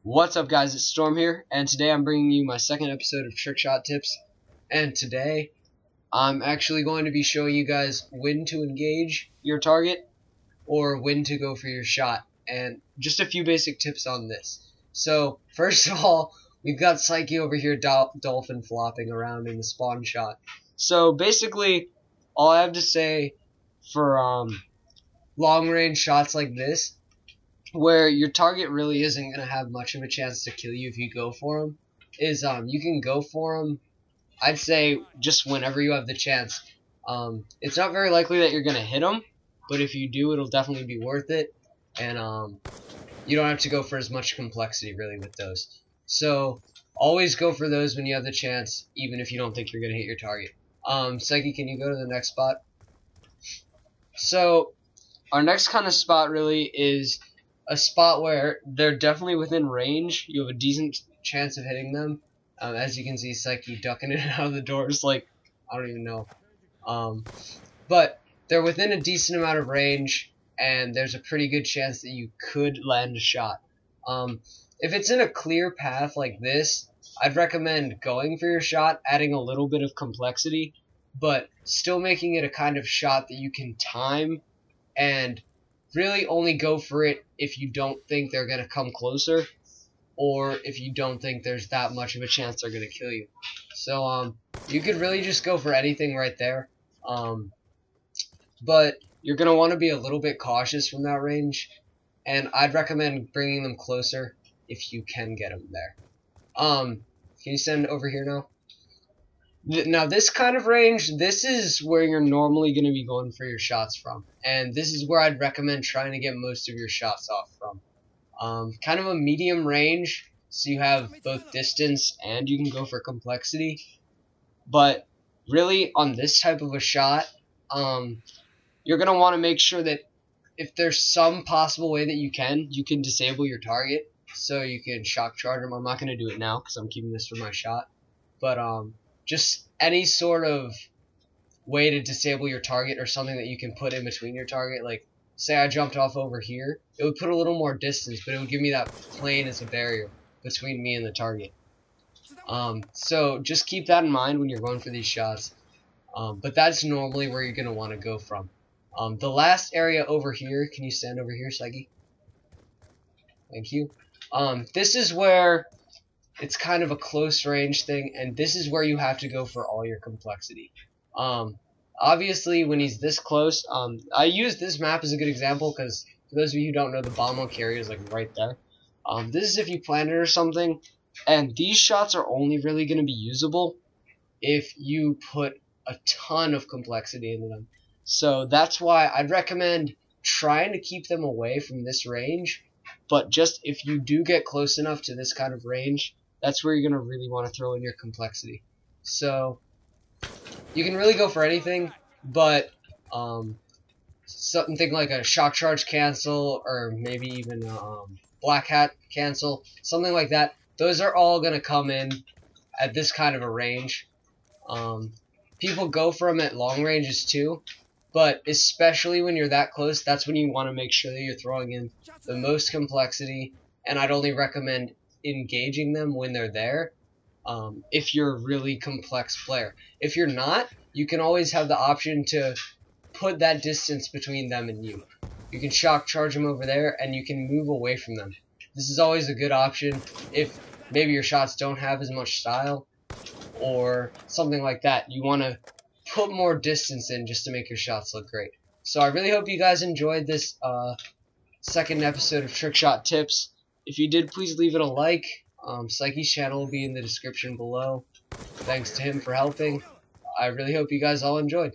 What's up, guys? It's Storm here, and today I'm bringing you my second episode of Trickshot Tips. And today I'm actually going to be showing you guys when to engage your target or when to go for your shot, and just a few basic tips on this. So first of all, we've got Psychyyy over here dolphin flopping around in the spawn shot. So basically all I have to say for long range shots like this, where your target really isn't going to have much of a chance to kill you if you go for him, is you can go for him, I'd say, just whenever you have the chance. It's not very likely that you're going to hit him, but if you do, it'll definitely be worth it, and you don't have to go for as much complexity really with those. So always go for those when you have the chance, even if you don't think you're going to hit your target. Psychyyy, can you go to the next spot? So our next kind of spot really is a spot where they're definitely within range. You have a decent chance of hitting them. As you can see, Psychyyy ducking in and out of the doors like, I don't even know. But they're within a decent amount of range, and there's a pretty good chance that you could land a shot. If it's in a clear path like this, I'd recommend going for your shot, adding a little bit of complexity, but still making it a kind of shot that you can time, and really only go for it if you don't think they're going to come closer, or if you don't think there's that much of a chance they're going to kill you. So you could really just go for anything right there, but you're going to want to be a little bit cautious from that range, and I'd recommend bringing them closer if you can get them there. Can you send over here now? Now this kind of range, this is where you're normally going to be going for your shots from, and this is where I'd recommend trying to get most of your shots off from. Kind of a medium range, so you have both distance and you can go for complexity, but really on this type of a shot, you're going to want to make sure that if there's some possible way that you can disable your target, so you can shock charge them. I'm not going to do it now because I'm keeping this for my shot, but just any sort of way to disable your target, or something that you can put in between your target. Like, say I jumped off over here, it would put a little more distance, but it would give me that plane as a barrier between me and the target. So just keep that in mind when you're going for these shots. But that's normally where you're going to want to go from. The last area over here, can you stand over here, Psychyyy? Thank you. This is where it's kind of a close range thing, and this is where you have to go for all your complexity. Obviously, when he's this close, I use this map as a good example because, for those of you who don't know, the bomb on carry is like right there. This is if you plan it or something, and these shots are only really going to be usable if you put a ton of complexity into them. So that's why I'd recommend trying to keep them away from this range, but just if you do get close enough to this kind of range, that's where you're going to really want to throw in your complexity. So you can really go for anything, but something like a shock charge cancel, or maybe even a black hat cancel, something like that. Those are all going to come in at this kind of a range. People go for them at long ranges too, but especially when you're that close, that's when you want to make sure that you're throwing in the most complexity, and I'd only recommend engaging them when they're there, if you're a really complex player. If you're not, you can always have the option to put that distance between them and you. You can shock charge them over there, and you can move away from them. This is always a good option if maybe your shots don't have as much style or something like that. You want to put more distance in just to make your shots look great. So I really hope you guys enjoyed this second episode of Trickshot Tips. If you did, please leave it a like. Psychyy's channel will be in the description below. Thanks to him for helping. I really hope you guys all enjoyed.